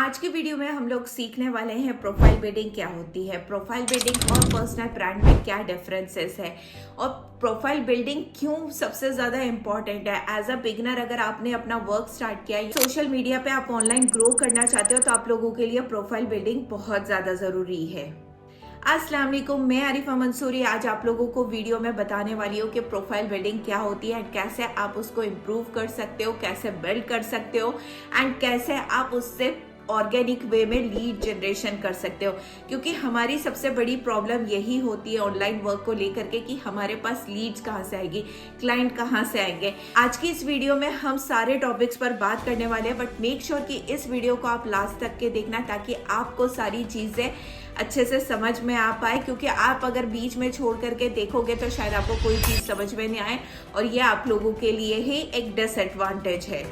आज के वीडियो में हम लोग सीखने वाले हैं प्रोफाइल बिल्डिंग क्या होती है, प्रोफाइल बिल्डिंग और पर्सनल ब्रांड में क्या डिफरेंसेस है और प्रोफाइल बिल्डिंग क्यों सबसे ज़्यादा इंपॉर्टेंट है। एज अ बिगिनर अगर आपने अपना वर्क स्टार्ट किया है, सोशल मीडिया पे आप ऑनलाइन ग्रो करना चाहते हो तो आप लोगों के लिए प्रोफाइल बिल्डिंग बहुत ज़्यादा ज़रूरी है। अस्सलाम वालेकुम, मैं आरिफा मंसूरी आज आप लोगों को वीडियो में बताने वाली हूँ कि प्रोफाइल बिल्डिंग क्या होती है एंड कैसे आप उसको इम्प्रूव कर सकते हो, कैसे बिल्ड कर सकते हो एंड कैसे आप उससे ऑर्गेनिक वे में लीड जनरेशन कर सकते हो। क्योंकि हमारी सबसे बड़ी प्रॉब्लम यही होती है ऑनलाइन वर्क को लेकर के कि हमारे पास लीड्स कहाँ से आएगी, क्लाइंट कहाँ से आएंगे। आज की इस वीडियो में हम सारे टॉपिक्स पर बात करने वाले हैं, बट मेक श्योर कि इस वीडियो को आप लास्ट तक के देखना ताकि आपको सारी चीज़ें अच्छे से समझ में आ पाए। क्योंकि आप अगर बीच में छोड़ करके देखोगे तो शायद आपको कोई चीज़ समझ में नहीं आए और ये आप लोगों के लिए ही एक डिसएडवांटेज है।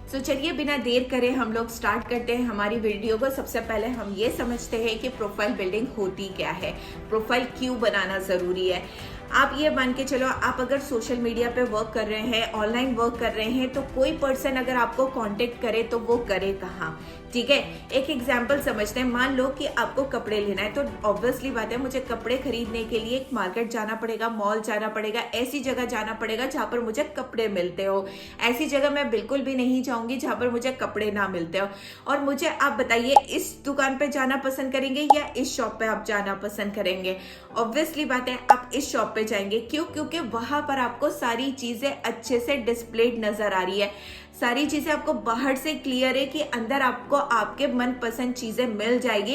तो चलिए बिना देर करे हम लोग स्टार्ट करते हैं हमारी वीडियो को। सबसे पहले हम ये समझते हैं कि प्रोफाइल बिल्डिंग होती क्या है, प्रोफाइल क्यों बनाना ज़रूरी है। आप ये मान के चलो, आप अगर सोशल मीडिया पे वर्क कर रहे हैं, ऑनलाइन वर्क कर रहे हैं, तो कोई पर्सन अगर आपको कांटेक्ट करे तो वो करे कहाँ, ठीक है। एक एग्जांपल समझते हैं। मान लो कि आपको कपड़े लेना है, तो ऑब्वियसली बात है मुझे कपड़े खरीदने के लिए एक मार्केट जाना पड़ेगा, मॉल जाना पड़ेगा, ऐसी जगह जाना पड़ेगा जहाँ पर मुझे कपड़े मिलते हो। ऐसी जगह मैं बिल्कुल भी नहीं जाऊंगी जहाँ पर मुझे कपड़े ना मिलते हो। और मुझे आप बताइए, इस दुकान पे जाना पसंद करेंगे या इस शॉप पे आप जाना पसंद करेंगे? ऑब्वियसली बात है आप इस शॉप पे जाएंगे। क्यों? क्योंकि वहां पर आपको सारी चीजें अच्छे से डिस्प्लेड नजर आ रही है, सारी चीजें आपको बाहर से क्लियर है कि अंदर आपको आपके मनपसंद चीजें मिल जाएगी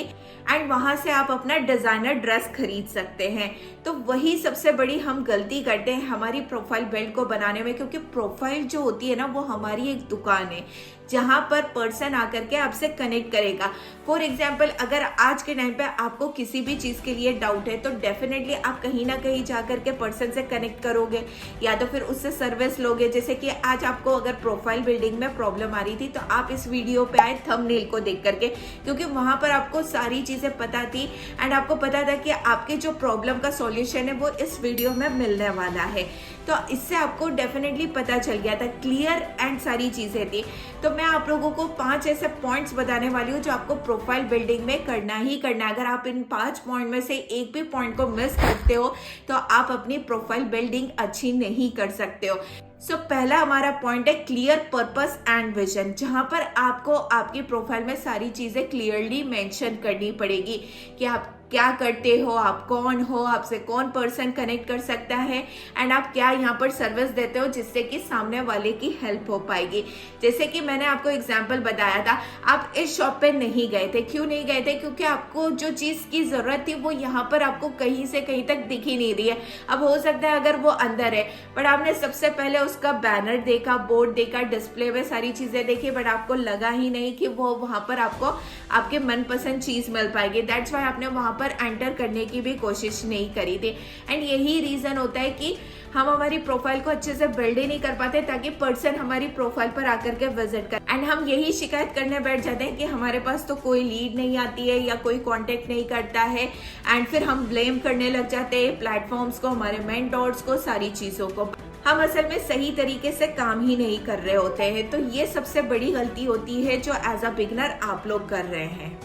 एंड वहां से आप अपना डिजाइनर ड्रेस खरीद सकते हैं। तो वही सबसे बड़ी हम गलती करते हैं हमारी प्रोफाइल बिल्ड को बनाने में, क्योंकि प्रोफाइल जो होती है ना वो हमारी एक दुकान है जहां पर पर्सन आकर के आपसे कनेक्ट करेगा। फॉर एग्जाम्पल, अगर आज के टाइम पे आपको किसी भी चीज के लिए डाउट है तो डेफिनेटली आप कहीं ना कहीं जाकर के पर्सन से कनेक्ट करोगे या तो फिर उससे सर्विस लोगे। जैसे कि आज आपको अगर प्रोफाइल बिल्डिंग में प्रॉब्लम आ रही थी तो आप इस वीडियो पे आए थंबनेल को देख करके, क्योंकि वहां पर आपको सारी चीजें पता थी एंड आपको पता था कि आपके जो प्रॉब्लम का सॉल्यूशन है वो इस वीडियो में मिलने वाला है। तो इससे आपको डेफिनेटली पता चल गया था, क्लियर एंड सारी चीजें थी। तो मैं आप लोगों को 5 ऐसे पॉइंट्स बताने वाली हूँ जो आपको प्रोफाइल बिल्डिंग में करना ही करना है। अगर आप इन 5 पॉइंट में से एक भी पॉइंट को मिस करते हो तो आप अपनी प्रोफाइल बिल्डिंग अच्छी नहीं कर सकते हो। सो पहला हमारा पॉइंट है क्लियर पर्पस एंड विजन, जहां पर आपको आपकी प्रोफाइल में सारी चीजें क्लियरली मेंशन करनी पड़ेगी कि आप क्या करते हो, आप कौन हो, आपसे कौन पर्सन कनेक्ट कर सकता है एंड आप क्या यहाँ पर सर्विस देते हो जिससे कि सामने वाले की हेल्प हो पाएगी। जैसे कि मैंने आपको एग्जांपल बताया था, आप इस शॉप पे नहीं गए थे। क्यों नहीं गए थे? क्योंकि आपको जो चीज की जरूरत थी वो यहाँ पर आपको कहीं से कहीं तक दिख ही नहीं रही है। अब हो सकता है अगर वो अंदर है, बट आपने सबसे पहले उसका बैनर देखा, बोर्ड देखा, डिस्प्ले में सारी चीजें देखी, बट आपको लगा ही नहीं कि वो वहां पर आपको आपके मनपसंद चीज मिल पाएगी। दैट्स वाई आपने वहां पर एंटर करने की भी कोशिश नहीं करी थी। एंड यही रीजन होता है कि हम हमारी प्रोफाइल को अच्छे से बिल्ड ही नहीं कर पाते ताकि पर्सन हमारी प्रोफाइल पर आकर के विजिट कर, एंड हम यही शिकायत करने बैठ जाते हैं कि हमारे पास तो कोई लीड नहीं आती है या कोई कांटेक्ट नहीं करता है। एंड फिर हम ब्लेम करने लग जाते हैं प्लेटफॉर्म्स को, हमारे मेंटोर्स को, सारी चीजों को। हम असल में सही तरीके से काम ही नहीं कर रहे होते हैं। तो ये सबसे बड़ी गलती होती है जो एज अ बिगनर आप लोग कर रहे हैं।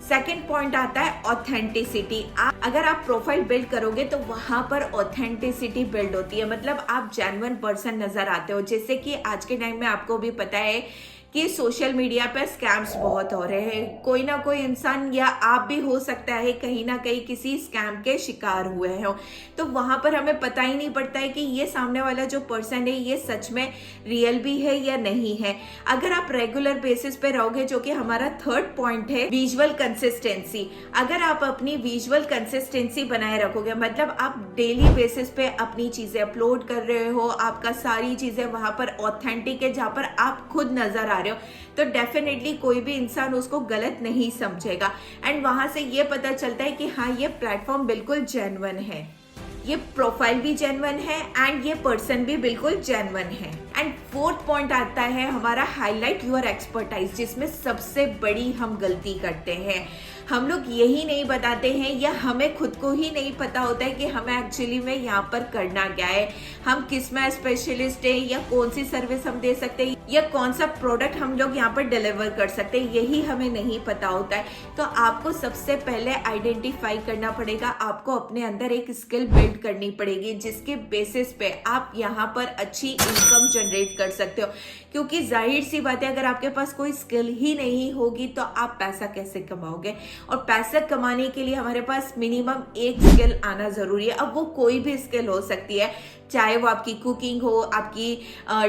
सेकेंड पॉइंट आता है ऑथेंटिसिटी। अगर आप प्रोफाइल बिल्ड करोगे तो वहां पर ऑथेंटिसिटी बिल्ड होती है, मतलब आप जेन्युइन पर्सन नजर आते हो। जैसे कि आज के टाइम में आपको भी पता है कि सोशल मीडिया पर स्कैम्स बहुत हो रहे हैं। कोई ना कोई इंसान या आप भी हो सकता है कहीं ना कहीं किसी स्कैम के शिकार हुए हो। तो वहां पर हमें पता ही नहीं पड़ता है कि ये सामने वाला जो पर्सन है ये सच में रियल भी है या नहीं है। अगर आप रेगुलर बेसिस पे रहोगे, जो कि हमारा थर्ड पॉइंट है विजुअल कंसिस्टेंसी। अगर आप अपनी विजुअल कंसिस्टेंसी बनाए रखोगे, मतलब आप डेली बेसिस पे अपनी चीजें अपलोड कर रहे हो, आपका सारी चीजें वहां पर ऑथेंटिक है, जहां पर आप खुद नजर आ रहे हो, तो डेफिनेटली कोई भी इंसान उसको गलत नहीं समझेगा। एंड वहां से ये पता चलता है कि हाँ ये प्लेटफॉर्म बिल्कुल जेन्युइन है, ये प्रोफाइल भी जेन्युइन है एंड ये पर्सन भी बिल्कुल जेन्युइन है। एंड फोर्थ पॉइंट आता है हमारा हाईलाइट योर एक्सपर्टाइज, जिसमें सबसे बड़ी हम गलती करते हैं। हम लोग यही नहीं बताते हैं या हमें खुद को ही नहीं पता होता है कि हमें एक्चुअली में यहाँ पर करना क्या है, हम किस में स्पेशलिस्ट है या कौन सी सर्विस हम दे सकते हैं। या कौन सा प्रोडक्ट हम लोग यहाँ पर डिलीवर कर सकते हैं, यही हमें नहीं पता होता है। तो आपको सबसे पहले आइडेंटिफाई करना पड़ेगा, आपको अपने अंदर एक स्किल बिल्ड करनी पड़ेगी जिसके बेसिस पे आप यहाँ पर अच्छी इनकम जनरेट कर सकते हो। क्योंकि जाहिर सी बात है, अगर आपके पास कोई स्किल ही नहीं होगी तो आप पैसा कैसे कमाओगे। और पैसा कमाने के लिए हमारे पास मिनिमम एक स्किल आना जरूरी है। अब वो कोई भी स्किल हो सकती है, चाहे वो आपकी कुकिंग हो, आपकी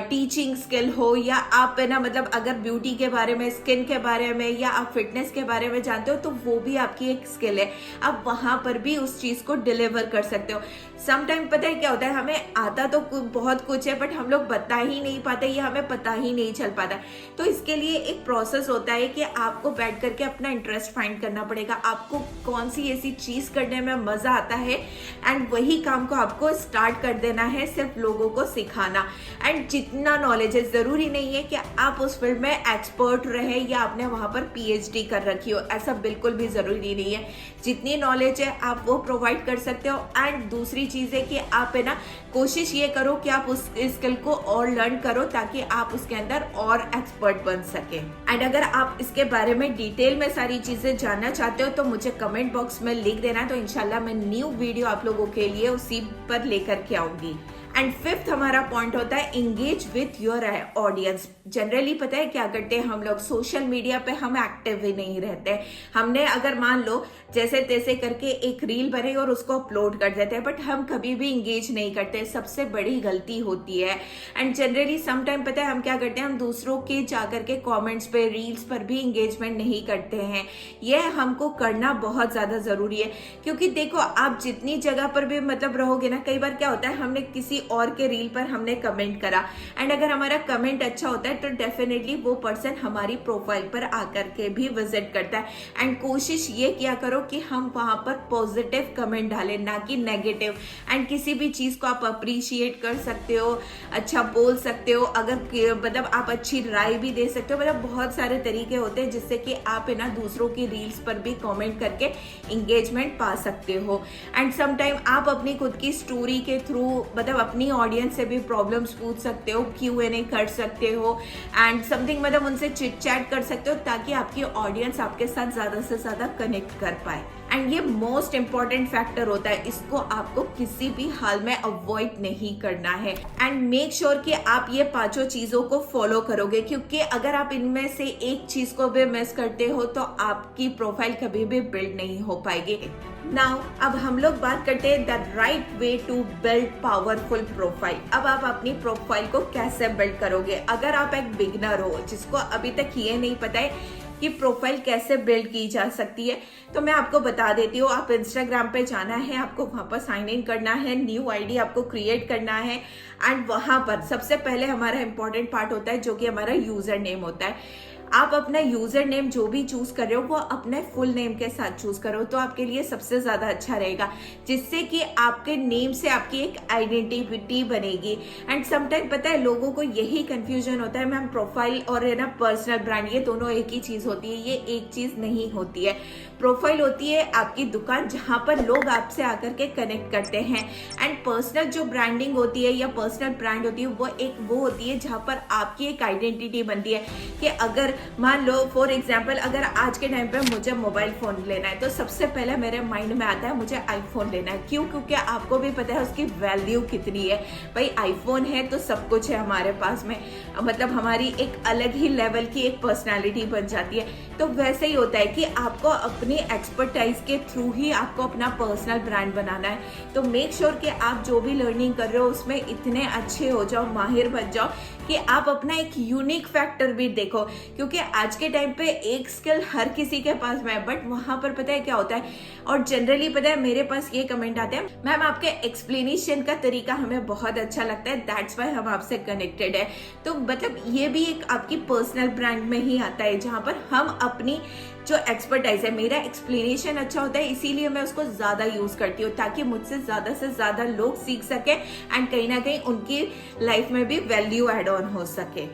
टीचिंग स्किल हो, या आप है ना मतलब अगर ब्यूटी के बारे में, स्किन के बारे में, या आप फिटनेस के बारे में जानते हो तो वो भी आपकी एक स्किल है। आप वहां पर भी उस चीज को डिलीवर कर सकते हो। समटाइम पता है क्या होता है, हमें आता तो बहुत कुछ है बट हम लोग बता ही नहीं पाते, या हमें पता ही नहीं चल पाता। तो इसके लिए एक प्रोसेस होता है कि आपको बैठ करके अपना इंटरेस्ट फाइंड करना पड़ेगा, आपको कौन सी ऐसी चीज करने में मजा आता है, एंड वही काम को आपको स्टार्ट कर देना है, सिर्फ लोगों को सिखाना। एंड जितना नॉलेज है, जरूरी नहीं है कि आप उस फील्ड में एक्सपर्ट रहे या आपने वहां पर पीएचडी कर रखी हो, ऐसा बिल्कुल भी जरूरी नहीं है। जितनी नॉलेज है आप वो प्रोवाइड कर सकते हो। एंड दूसरी चीज है कि आप है ना कोशिश ये करो कि आप उस स्किल को और लर्न करो ताकि आप उसके अंदर और एक्सपर्ट बन सके। एंड अगर आप इसके बारे में डिटेल में सारी चीजें जानना चाहते हो तो मुझे कमेंट बॉक्स में लिख देना, तो इंशाल्लाह मैं न्यू वीडियो आप लोगों के लिए उसी पर लेकर के आऊंगी। एंड फिफ्थ हमारा पॉइंट होता है engage with your audience. Generally पता है क्या करते हैं हम लोग, सोशल मीडिया पे हम एक्टिव ही नहीं रहते। हमने अगर मान लो जैसे तैसे करके एक रील बने और उसको अपलोड कर देते हैं, बट हम कभी भी इंगेज नहीं करते, सबसे बड़ी गलती होती है। एंड जनरली समटाइम पता है हम क्या करते हैं, हम दूसरों के जाकर के कॉमेंट्स पे, रील्स पर भी इंगेजमेंट नहीं करते हैं। यह हमको करना बहुत ज्यादा जरूरी है। क्योंकि देखो आप जितनी जगह पर भी मतलब रहोगे ना, कई बार क्या होता है हमने किसी और के रील पर हमने कमेंट करा, एंड अगर हमारा कमेंट अच्छा होता है तो डेफिनेटली वो पर्सन हमारी प्रोफाइल पर आकर के भी विजिट करता है। एंड कोशिश ये किया करो कि हम वहां पर पॉजिटिव कमेंट डालें, ना कि नेगेटिव। एंड किसी भी चीज को आप अप्रिशिएट कर सकते हो, अच्छा बोल सकते हो, अगर मतलब आप अच्छी राय भी दे सकते हो। मतलब बहुत सारे तरीके होते हैं जिससे कि आप है ना दूसरों की रील्स पर भी कमेंट करके इंगेजमेंट पा सकते हो। एंड समटाइम आप अपनी खुद की स्टोरी के थ्रू मतलब अपनी ऑडियंस से भी प्रॉब्लम्स पूछ सकते हो, Q&A कर सकते हो, एंड समथिंग मतलब उनसे चिट चैट कर सकते हो ताकि आपकी ऑडियंस आपके साथ ज्यादा से ज्यादा कनेक्ट कर पाए। एंड ये मोस्ट इंपॉर्टेंट फैक्टर होता है, इसको आपको किसी भी हाल में अवॉइड नहीं करना है। एंड मेक श्योर कि आप ये पांचों चीजों को फॉलो करोगे, क्योंकि अगर आप इनमें से एक चीज को भी मिस करते हो तो आपकी प्रोफाइल कभी भी बिल्ड नहीं हो पाएगी। नाउ अब हम लोग बात करते हैं the right way to build powerful profile. अब आप अपनी प्रोफाइल को कैसे बिल्ड करोगे। अगर आप एक बिगनर हो जिसको अभी तक ये नहीं पता है कि प्रोफाइल कैसे बिल्ड की जा सकती है, तो मैं आपको बता देती हूँ। आप इंस्टाग्राम पे जाना है, आपको वहां पर साइन इन करना है, न्यू आईडी आपको क्रिएट करना है, एंड वहां पर सबसे पहले हमारा इंपॉर्टेंट पार्ट होता है जो कि हमारा यूजर नेम होता है। आप अपना यूजर नेम जो भी चूज कर रहे हो वो अपने फुल नेम के साथ चूज करो तो आपके लिए सबसे ज्यादा अच्छा रहेगा, जिससे कि आपके नेम से आपकी एक आइडेंटिटी बनेगी। एंड समटाइम पता है लोगों को यही कंफ्यूजन होता है, मैम प्रोफाइल और है ना पर्सनल ब्रांड ये दोनों एक ही चीज होती है। ये एक चीज नहीं होती है। प्रोफाइल होती है आपकी दुकान जहां पर लोग आपसे आकर के कनेक्ट करते हैं, एंड पर्सनल जो ब्रांडिंग होती है या पर्सनल ब्रांड होती है वो होती है जहां पर आपकी एक आइडेंटिटी बनती है। कि अगर मान लो फॉर एग्जाम्पल अगर आज के टाइम पे मुझे मोबाइल फोन लेना है तो सबसे पहले मेरे माइंड में आता है मुझे आईफोन लेना है। क्यों? क्योंकि आपको भी पता है उसकी वैल्यू कितनी है। भाई आईफोन है तो सब कुछ है हमारे पास में, मतलब हमारी एक अलग ही लेवल की एक पर्सनालिटी बन जाती है। तो वैसे ही होता है कि आपको अपनी एक्सपर्टाइज के थ्रू ही आपको अपना पर्सनल ब्रांड बनाना है। तो मेक श्योर कि आप जो भी लर्निंग कर रहे हो उसमें इतने अच्छे हो जाओ, माहिर बन जाओ कि आप अपना एक यूनिक फैक्टर भी देखो। क्योंकि आज के टाइम पे एक स्किल हर किसी के पास में है, बट वहां पर पता है क्या होता है, और जनरली पता है मेरे पास ये कमेंट आते हैं, मैम आपके एक्सप्लेनेशन का तरीका हमें बहुत अच्छा लगता है, दैट्स वाई हम आपसे कनेक्टेड है। तो मतलब ये भी एक आपकी पर्सनल ब्रांड में ही आता है जहां पर हम अपनी जो एक्सपर्टाइज है, मेरा एक्सप्लेनेशन अच्छा होता है इसीलिए मैं उसको ज्यादा यूज करती हूँ ताकि मुझसे ज्यादा से ज्यादा लोग सीख सके एंड कहीं ना कहीं उनकी लाइफ में भी वैल्यू एड ऑन हो सके।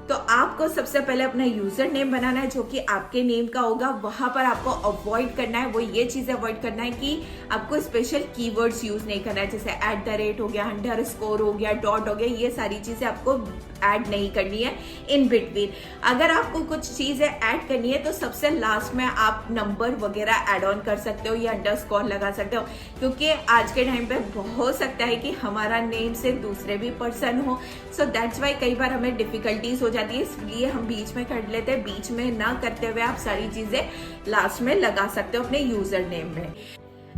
तो आपको सबसे पहले अपना यूजर नेम बनाना है जो कि आपके नेम का होगा। वहां पर आपको अवॉइड करना है, वो ये चीज अवॉइड करना है कि आपको स्पेशल कीवर्ड्स यूज नहीं करना है, जैसे @ हो गया, _ हो गया, डॉट हो गया, ये सारी चीजें आपको ऐड नहीं करनी है इन बिटवीन। अगर आपको कुछ चीजें ऐड करनी है तो सबसे लास्ट में आप नंबर वगैरह ऐड ऑन कर सकते हो या _ लगा सकते हो, क्योंकि आज के टाइम पे हो सकता है कि हमारा नेम से दूसरे भी पर्सन हो। सो दैट्स वाई कई बार हमें डिफिकल्टीज हो जाती है, इसलिए हम बीच में कर लेते हैं। बीच में ना करते हुए आप सारी चीजें लास्ट में लगा सकते हो अपने यूजर नेम में।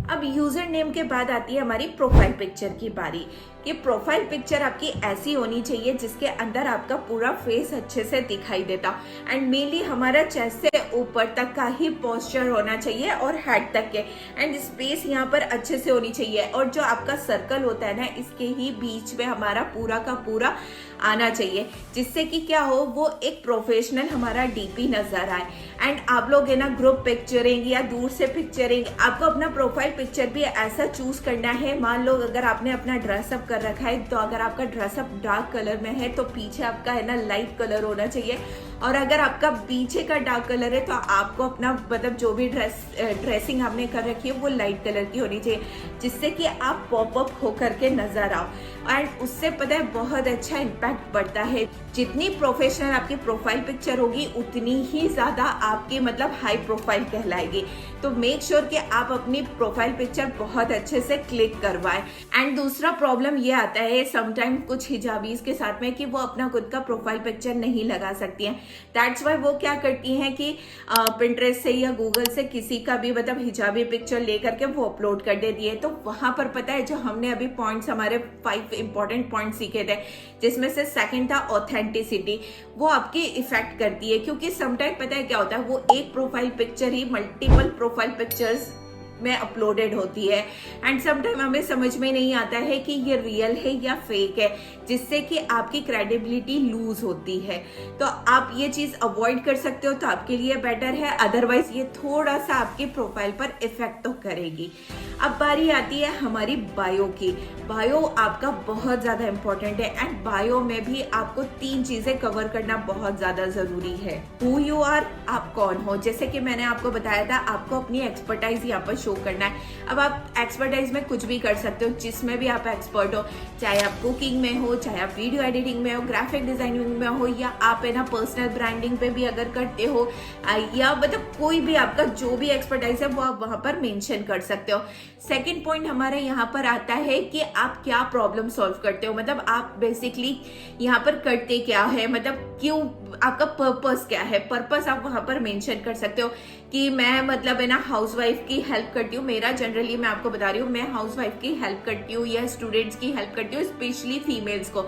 अब यूजर नेम के बाद आती है हमारी प्रोफाइल पिक्चर की बारी। कि प्रोफाइल पिक्चर आपकी ऐसी होनी चाहिए जिसके अंदर आपका पूरा फेस अच्छे से दिखाई देता, एंड मेनली हमारा चेस्ट से ऊपर तक का ही पोस्चर होना चाहिए और हेड तक के, एंड स्पेस यहाँ पर अच्छे से होनी चाहिए। और जो आपका सर्कल होता है ना, इसके ही बीच में हमारा पूरा का पूरा आना चाहिए, जिससे कि क्या हो, वो एक प्रोफेशनल हमारा डीपी नजर आए। एंड आप लोग है ना ग्रुप पिक्चरिंग या दूर से पिक्चरिंग, आपको अपना प्रोफाइल पिक्चर भी ऐसा चूज करना है। मान लो अगर आपने अपना ड्रेसअप कर रखा है, तो अगर आपका ड्रेसअप डार्क कलर में है तो पीछे आपका है ना लाइट कलर होना चाहिए, और अगर आपका पीछे का डार्क कलर है तो आपको अपना मतलब जो भी ड्रेसिंग आपने कर रखी है वो लाइट कलर की होनी चाहिए, जिससे कि आप पॉपअप होकर के नजर आओ। एंड उससे पता है बहुत अच्छा इम्पैक्ट पड़ता है। जितनी प्रोफेशनल आपकी प्रोफाइल पिक्चर होगी उतनी ही ज्यादा आपकी मतलब हाई प्रोफाइल कहलाएगी। तो मेक श्योर कि आप अपनी प्रोफाइल पिक्चर बहुत अच्छे से क्लिक करवाएं। एंड दूसरा प्रॉब्लम ये आता है समटाइम कुछ हिजाबीज के साथ में कि वो अपना खुद का प्रोफाइल पिक्चर नहीं लगा सकती हैं। दैट्स वाई वो क्या करती हैं कि पिंटरेस्ट से या गूगल से किसी का भी मतलब हिजाबी पिक्चर लेकर के वो अपलोड कर देती है। तो वहां पर पता है जो हमने अभी पॉइंट्स हमारे 5 इंपॉर्टेंट पॉइंट सीखे थे, जिसमें से सेकंड था ऑथेंटिसिटी, वो आपकी इफेक्ट करती है। क्योंकि समटाइम पता है क्या होता है, वो एक प्रोफाइल पिक्चर ही मल्टीपल प्रोफाइल पिक्चर्स में अपलोडेड होती है, एंड समटाइम हमें समझ में नहीं आता है कि ये रियल है या फेक है, जिससे कि आपकी क्रेडिबिलिटी लूज होती है। तो आप ये चीज अवॉइड कर सकते हो तो आपके लिए बेटर है, अदरवाइज ये थोड़ा सा आपकी प्रोफाइल पर इफेक्ट तो करेगी। अब बारी आती है हमारी बायो की। बायो आपका बहुत ज्यादा इंपॉर्टेंट है, एंड बायो में भी आपको 3 चीजें कवर करना बहुत ज्यादा जरूरी है। हु यू आर, आप कौन हो, जैसे कि मैंने आपको बताया था आपको अपनी एक्सपर्टाइज यहाँ पर शो करना है। अब आप एक्सपर्टाइज में कुछ भी कर सकते हो, जिसमें भी आप एक्सपर्ट हो, चाहे आप कुकिंग में हो, चाहे आप वीडियो एडिटिंग में हो, ग्राफिक डिजाइनिंग में हो, या आप है ना पर्सनल ब्रांडिंग पे भी अगर करते हो, या मतलब कोई भी आपका जो भी एक्सपर्टाइज है वो आप वहां पर मेंशन कर सकते हो। सेकंड पॉइंट हमारे यहाँ पर आता है कि आप क्या प्रॉब्लम सॉल्व करते हो, मतलब आप बेसिकली यहाँ पर करते क्या है, मतलब क्यों, आपका पर्पस क्या है, पर्पस आप वहां पर मेंशन कर सकते हो कि मैं मतलब है ना हाउसवाइफ की हेल्प करती हूँ। मेरा जनरली मैं आपको बता रही हूँ, मैं हाउसवाइफ की हेल्प करती हूँ या स्टूडेंट्स की हेल्प करती हूँ, स्पेशली फीमेल्स को,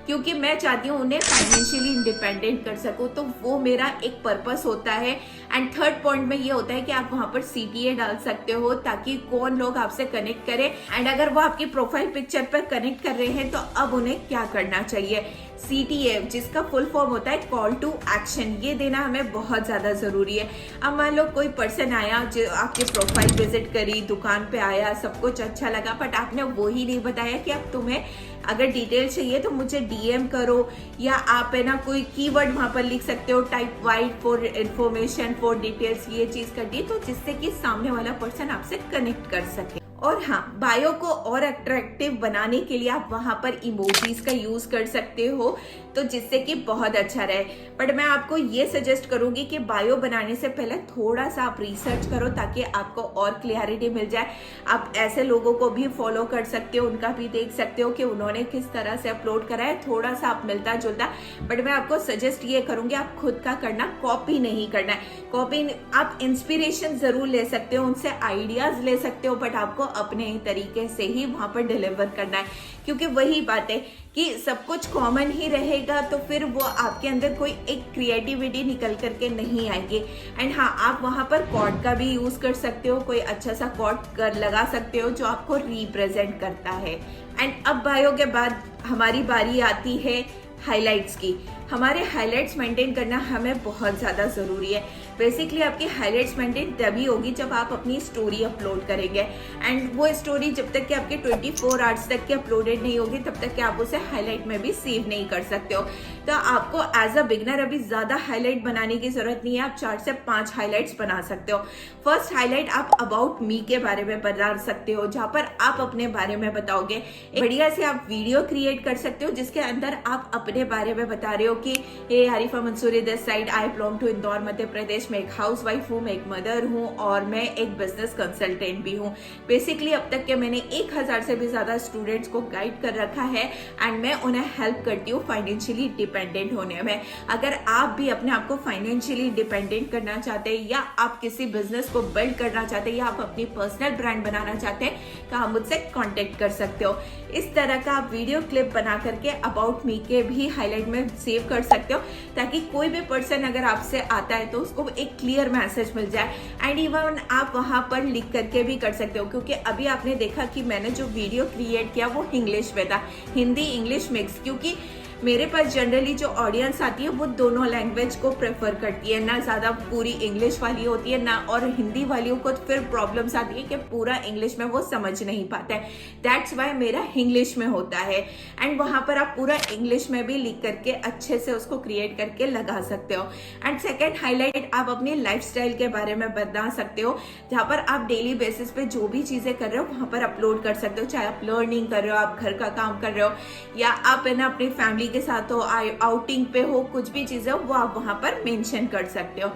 क्योंकि मैं चाहती हूँ उन्हें फाइनेंशियली इंडिपेंडेंट कर सकूँ। तो वो मेरा एक पर्पस होता है। एंड थर्ड पॉइंट में ये होता है कि आप वहां पर CTA डाल सकते हो ताकि कौन लोग आपसे कनेक्ट करे, एंड अगर वो आपकी प्रोफाइल पिक्चर पर कनेक्ट कर रहे हैं तो अब उन्हें क्या करना चाहिए। CTA जिसका फुल फॉर्म होता है कॉल टू एक्शन, ये देना हमें बहुत ज्यादा जरूरी है। अब मान लो कोई पर्सन आया जो आपके प्रोफाइल विजिट करी, दुकान पे आया, सब कुछ अच्छा लगा, बट आपने वो ही नहीं बताया कि अब तुम्हें अगर डिटेल चाहिए तो मुझे DM करो, या आप है ना कोई कीवर्ड वहां पर लिख सकते हो, type white for information for details, ये चीज कर दी तो जिससे कि सामने वाला पर्सन आपसे कनेक्ट कर सके। और हाँ, बायो को और अट्रैक्टिव बनाने के लिए आप वहां पर इमोजीज का यूज कर सकते हो, तो जिससे कि बहुत अच्छा रहे। बट मैं आपको ये सजेस्ट करूंगी कि बायो बनाने से पहले थोड़ा सा आप रिसर्च करो ताकि आपको और क्लियरिटी मिल जाए। आप ऐसे लोगों को भी फॉलो कर सकते हो, उनका भी देख सकते हो कि उन्होंने किस तरह से अपलोड करा है, थोड़ा सा आप मिलता जुलता। बट मैं आपको सजेस्ट ये करूंगी आप खुद का करना, कॉपी नहीं करना है। कॉपी आप इंस्पिरेशन जरूर ले सकते हो, उनसे आइडियाज ले सकते हो, बट आपको अपने तरीके से ही वहां पर डिलीवर करना है। क्योंकि वही बात है कि सब कुछ कॉमन ही रहेगा तो फिर वो आपके अंदर कोई एक क्रिएटिविटी निकल करके नहीं आएगी। एंड हाँ, आप वहां पर कॉर्ड का भी यूज कर सकते हो, कोई अच्छा सा कॉर्ड कर लगा सकते हो जो आपको रिप्रेजेंट करता है। एंड अब बायो के बाद हमारी बारी आती है हाइलाइट्स की। हमारे हाइलाइट्स मेंटेन करना हमें बहुत ज्यादा जरूरी है। बेसिकली आपकी हाइलाइट्स मेंटेन तभी होगी जब आप अपनी स्टोरी अपलोड करेंगे, एंड वो स्टोरी जब तक कि आपके 24 आवर्स तक की अपलोडेड नहीं होगी तब तक कि आप उसे हाईलाइट में भी सेव नहीं कर सकते हो। तो आपको एज अ बिगनर अभी ज्यादा हाईलाइट बनाने की जरूरत नहीं है, आप 4 से 5 हाईलाइट्स बना सकते हो। फर्स्ट हाईलाइट आप अबाउट मी के बारे में बता सकते हो, जहां पर आप अपने बारे में बताओगे। एक बढ़िया से आप वीडियो क्रिएट कर सकते हो जिसके अंदर आप अपने बारे में बता रहे हो कि hey Arifa Mansuri this side, I belong to Indore Madhya Pradesh, मैं एक हाउस वाइफ हूँ, मैं एक मदर हूँ और मैं एक बिजनेस कंसल्टेंट भी हूँ। बेसिकली अब तक के मैंने 1000 से भी ज्यादा स्टूडेंट्स को गाइड कर रखा है एंड मैं उन्हें हेल्प करती हूँ फाइनेंशियली डिपेंडेंट होने में। अगर आप भी अपने आप को फाइनेंशियली डिपेंडेंट करना चाहते हैं या आप किसी बिजनेस को बिल्ड करना चाहते हैं या आप अपनी पर्सनल ब्रांड बनाना चाहते हैं तो आप मुझसे कांटेक्ट कर सकते हो। इस तरह का आप वीडियो क्लिप बना करके अबाउट मी के भी हाईलाइट में सेव कर सकते हो ताकि कोई भी पर्सन अगर आपसे आता है तो उसको एक क्लियर मैसेज मिल जाए। एंड इवन आप वहां पर लिख करके भी कर सकते हो, क्योंकि अभी आपने देखा कि मैंने जो वीडियो क्रिएट किया वो इंग्लिश में था, हिंदी इंग्लिश मिक्स, क्योंकि मेरे पास जनरली जो ऑडियंस आती है वो दोनों लैंग्वेज को प्रेफर करती है, ना ज्यादा पूरी इंग्लिश वाली होती है ना, और हिंदी वालियों को फिर प्रॉब्लम्स आती है कि पूरा इंग्लिश में वो समझ नहीं पाते हैं। दैट्स वाई मेरा इंग्लिश में होता है एंड वहां पर आप पूरा इंग्लिश में भी लिख करके अच्छे से उसको क्रिएट करके लगा सकते हो। एंड सेकेंड हाईलाइट आप अपनी लाइफस्टाइल के बारे में बता सकते हो, जहां पर आप डेली बेसिस पे जो भी चीजें कर रहे हो वहां पर अपलोड कर सकते हो, चाहे आप लर्निंग कर रहे हो, आप घर का काम कर रहे हो या आप है ना अपनी फैमिली के साथ हो, आउटिंग पे हो, कुछ भी चीजें हो वो आप वहां पर मेंशन कर सकते हो।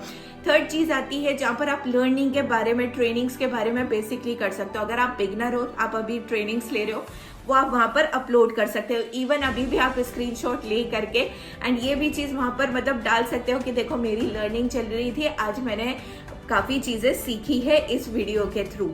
थर्ड चीज आती है जहां पर आप लर्निंग के बारे में, ट्रेनिंग्स के बारे में बेसिकली कर सकते हो। अगर आप बिगनर हो, आप अभी ट्रेनिंग्स ले रहे हो, वो आप वहां पर अपलोड कर सकते हो। इवन अभी भी आप स्क्रीनशॉट ले करके एंड ये भी चीज वहां पर मतलब डाल सकते हो कि देखो मेरी लर्निंग चल रही थी, आज मैंने काफी चीजें सीखी है इस वीडियो के थ्रू।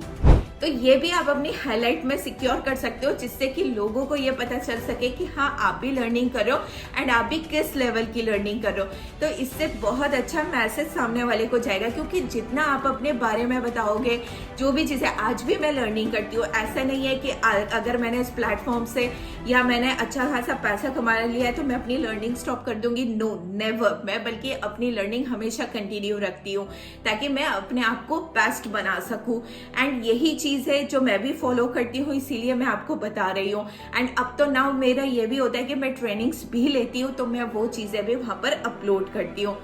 तो ये भी आप अपनी हाईलाइट में सिक्योर कर सकते हो जिससे कि लोगों को ये पता चल सके कि हाँ आप भी लर्निंग कर रहे हो एंड आप भी किस लेवल की लर्निंग कर रहे हो। तो इससे बहुत अच्छा मैसेज सामने वाले को जाएगा, क्योंकि जितना आप अपने बारे में बताओगे, जो भी चीजें, आज भी मैं लर्निंग करती हूँ, ऐसा नहीं है कि अगर मैंने इस प्लेटफॉर्म से या मैंने अच्छा खासा पैसा कमा लिया है तो मैं अपनी लर्निंग स्टॉप कर दूंगी। No, never. मैं बल्कि अपनी लर्निंग हमेशा कंटिन्यू रखती हूँ ताकि मैं अपने आप को बेस्ट बना सकूं। एंड यही चीज है जो मैं भी फॉलो करती हूँ, इसीलिए मैं आपको बता रही हूँ। एंड अब तो नाउ मेरा ये भी होता है कि मैं ट्रेनिंग्स भी लेती हूँ तो मैं वो चीजें भी वहां पर अपलोड करती हूँ।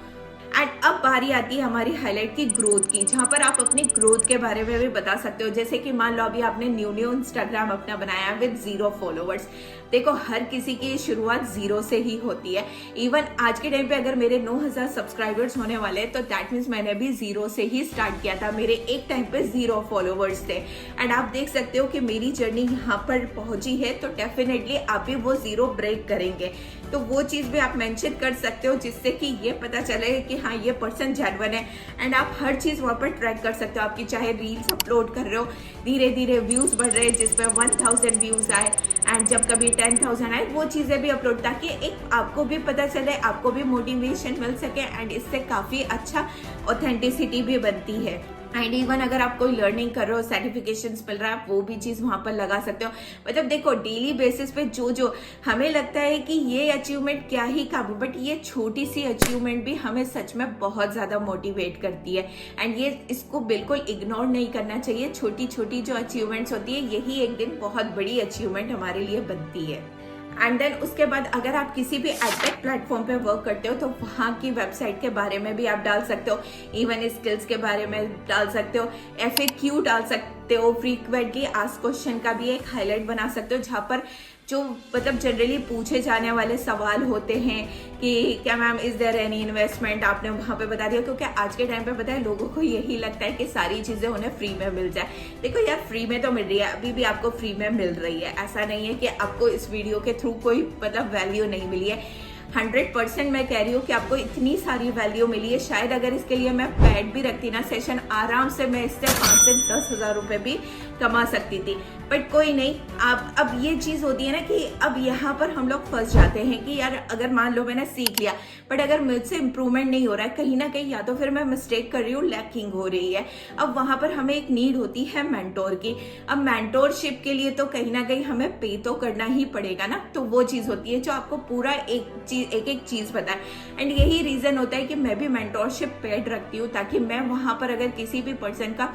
एंड अब बारी आती है हमारी हाईलाइट की ग्रोथ की, जहां पर आप अपनी ग्रोथ के बारे में भी बता सकते हो। जैसे कि मान लो अभी आपने न्यू इंस्टाग्राम अपना बनाया है विद 0 फॉलोवर्स। देखो हर किसी की शुरुआत 0 से ही होती है। इवन आज के टाइम पे अगर मेरे 9000 सब्सक्राइबर्स होने वाले हैं तो दैट मीन्स मैंने भी 0 से ही स्टार्ट किया था। मेरे एक टाइम पे 0 फॉलोवर्स थे एंड आप देख सकते हो कि मेरी जर्नी यहाँ पर पहुंची है, तो डेफिनेटली आप भी वो 0 ब्रेक करेंगे। तो वो चीज भी आप मेंशन कर सकते हो जिससे कि ये पता चले कि हाँ ये पर्सन जेन्युइन है। एंड आप हर चीज वहां पर ट्रैक कर सकते हो। आपकी चाहे रील्स अपलोड कर रहे हो, धीरे धीरे व्यूज बढ़ रहे हैं जिसपे 1000 व्यूज आए एंड जब कभी 10,000 आए, वो चीजें भी अपलोड, ताकि एक आपको भी पता चले, आपको भी मोटिवेशन मिल सके एंड इससे काफी अच्छा ऑथेंटिसिटी भी बनती है। एंड इवन अगर आप कोई लर्निंग कर रहे हो, सर्टिफिकेशंस मिल रहा है, वो भी चीज वहां पर लगा सकते हो। मतलब देखो डेली बेसिस पे जो हमें लगता है कि ये अचीवमेंट क्या ही काम, बट ये छोटी सी अचीवमेंट भी हमें सच में बहुत ज्यादा मोटिवेट करती है एंड ये इसको बिल्कुल इग्नोर नहीं करना चाहिए। छोटी छोटी जो अचीवमेंट्स होती है यही एक दिन बहुत बड़ी अचीवमेंट हमारे लिए बनती है। एंड देन उसके बाद अगर आप किसी भी एडटेक प्लेटफॉर्म पे वर्क करते हो तो वहाँ की वेबसाइट के बारे में भी आप डाल सकते हो। इवन स्किल्स के बारे में डाल सकते हो, FAQ डाल सकते हो, फ्रीक्वेंटली आस्क्ड क्वेश्चन का भी एक हाईलाइट बना सकते हो, जहाँ पर जो मतलब जनरली पूछे जाने वाले सवाल होते हैं कि क्या ma'am is there any investment, आपने वहां पे बता दिया। क्योंकि आज के टाइम पे पता है लोगों को यही लगता है कि सारी चीजें उन्हें फ्री में मिल जाए। देखो यार फ्री में तो मिल रही है, अभी भी आपको फ्री में मिल रही है। ऐसा नहीं है कि आपको इस वीडियो के थ्रू कोई मतलब वैल्यू नहीं मिली है। 100% मैं कह रही हूँ कि आपको इतनी सारी वैल्यू मिली है। शायद अगर इसके लिए मैं पेड भी रखती ना सेशन, आराम से मैं इससे 5 से 10,000 रुपए भी कमा सकती थी। बट कोई नहीं, आप अब ये चीज होती है ना कि अब यहाँ पर हम लोग फंस जाते हैं कि यार अगर मान लो मैंने सीख लिया बट अगर मुझसे इंप्रूवमेंट नहीं हो रहा है कहीं ना कहीं, या तो फिर मैं मिस्टेक कर रही हूँ, लैकिंग हो रही है। अब वहां पर हमें एक नीड होती है मेंटोर की। अब मेंटोरशिप के लिए तो कहीं ना कहीं हमें पे तो करना ही पड़ेगा ना। तो वो चीज होती है जो आपको पूरा एक चीज पता है। एंड यही रीजन होता है कि मैं भी मेंटोरशिप पेड रखती हूँ, ताकि मैं वहां पर अगर किसी भी पर्सन का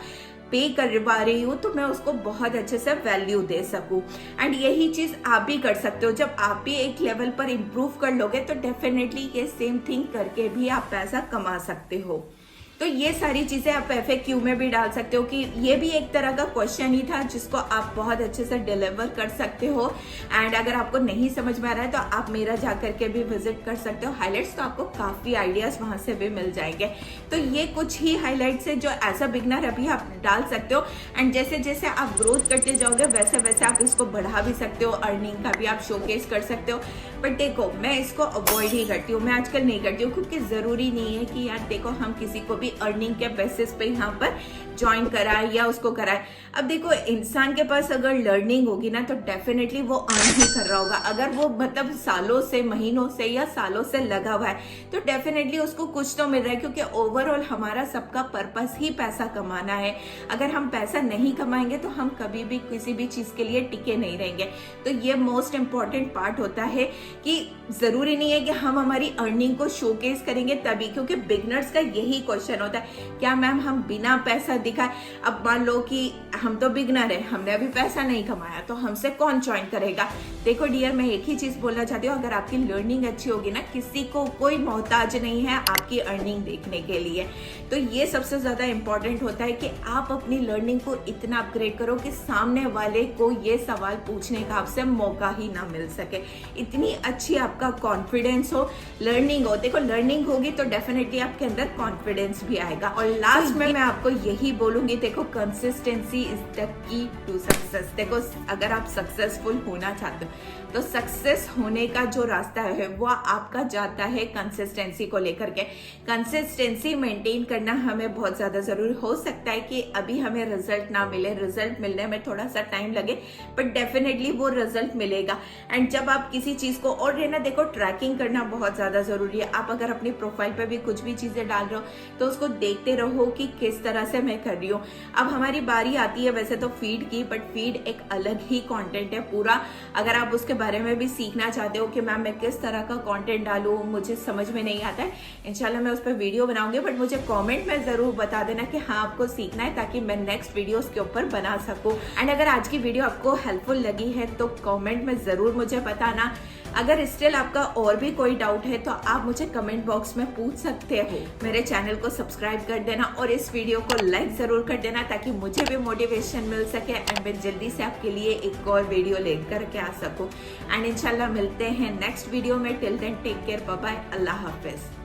पे कर पा रही हूँ तो मैं उसको बहुत अच्छे से वैल्यू दे सकूँ। एंड यही चीज आप भी कर सकते हो। जब आप भी एक लेवल पर इम्प्रूव कर लोगे तो डेफिनेटली ये सेम थिंग करके भी आप पैसा कमा सकते हो। तो ये सारी चीजें आप FAQ में भी डाल सकते हो कि ये भी एक तरह का क्वेश्चन ही था जिसको आप बहुत अच्छे से डिलीवर कर सकते हो। एंड अगर आपको नहीं समझ में आ रहा है तो आप मेरा जा करके भी विजिट कर सकते हो हाईलाइट्स, तो आपको काफी आइडियाज वहां से भी मिल जाएंगे। तो ये कुछ ही हाईलाइट्स है जो एज अ बिगनर अभी आप डाल सकते हो। एंड जैसे जैसे आप ग्रोथ करते जाओगे वैसे वैसे आप इसको बढ़ा भी सकते हो, अर्निंग का भी आप शोकेस कर सकते हो। बट देखो, मैं इसको अवॉइड ही करती हूँ, मैं आजकल नहीं करती हूँ, क्योंकि जरूरी नहीं है कि यार देखो हम किसी को भी अर्निंग के बेसिस पे यहाँ पर ज्वाइन कराए या उसको कराए। अब देखो, इंसान के पास अगर लर्निंग होगी ना तो डेफिनेटली वो अर्न ही कर रहा होगा। अगर वो मतलब सालों से, महीनों से या सालों से लगा हुआ है तो डेफिनेटली उसको कुछ तो मिल रहा है, क्योंकि ओवरऑल हमारा सबका पर्पस ही पैसा कमाना है। अगर हम पैसा नहीं कमाएंगे तो हम कभी भी किसी भी चीज के लिए टिके नहीं रहेंगे। तो ये मोस्ट इंपॉर्टेंट पार्ट होता है कि जरूरी नहीं है कि हम हमारी अर्निंग को शोकेस करेंगे तभी, क्योंकि बिगनर्स का यही क्वेश्चन होता है, क्या मैम हम बिना पैसा दिखाए, अब मान लो कि हम तो बिगनर है, हमने अभी पैसा नहीं कमाया तो हमसे कौन ज्वाइन करेगा। देखो डियर, मैं एक ही चीज बोलना चाहती हूँ, अगर आपकी लर्निंग अच्छी होगी ना, किसी को कोई मोहताज नहीं है आपकी अर्निंग देखने के लिए। तो ये सबसे ज्यादा इंपॉर्टेंट होता है कि आप अपनी लर्निंग को इतना अपग्रेड करो कि सामने वाले को ये सवाल पूछने का आपसे मौका ही ना मिल सके। इतनी अच्छी आपका कॉन्फिडेंस हो, लर्निंग हो। देखो, लर्निंग होगी तो डेफिनेटली आपके अंदर कॉन्फिडेंस भी आएगा। और लास्ट में मैं आपको यही बोलूंगी, देखो consistency is the key to success. देखो, अगर आप सक्सेसफुल होना चाहते हो तो सक्सेस होने का जो रास्ता है वो आपका जाता है कंसिस्टेंसी को लेकर के। कंसिस्टेंसी मेंटेन करना हमें बहुत ज्यादा जरूरी हो सकता है कि अभी हमें रिजल्ट ना मिले, रिजल्ट मिलने में थोड़ा सा टाइम लगे, बट डेफिनेटली वो रिजल्ट मिलेगा। एंड जब आप किसी चीज को, और रहना, देखो ट्रैकिंग करना बहुत ज्यादा जरूरी है। आप अगर अपनी प्रोफाइल पे भी कुछ भी चीजें डाल रहे हो तो उसको देखते रहो कि किस तरह से मैं कर रही हूँ। अब हमारी बारी आती है वैसे तो फीड की, बट फीड एक अलग ही कंटेंट है पूरा। अगर आप उसके बारे में भी सीखना चाहते हो कि मैम मैं किस तरह का कंटेंट डालूं, मुझे समझ में नहीं आता है, इंशाल्लाह मैं उस पर वीडियो बनाऊंगी। बट मुझे कमेंट में जरूर बता देना कि हाँ आपको सीखना है, ताकि मैं नेक्स्ट वीडियो उसके ऊपर बना सकूं। एंड अगर आज की वीडियो आपको हेल्पफुल लगी है तो कमेंट में जरूर मुझे बताना। अगर स्टिल आपका और भी कोई डाउट है तो आप मुझे कमेंट बॉक्स में पूछ सकते हो। मेरे चैनल को सब्सक्राइब कर देना और इस वीडियो को लाइक जरूर कर देना, ताकि मुझे भी मोटिवेशन मिल सके एंड मैं जल्दी से आपके लिए एक और वीडियो लेकर के आ सकूं। एंड इंशाल्लाह मिलते हैं नेक्स्ट वीडियो में। Till then take care, bye bye, अल्लाह हाफिज।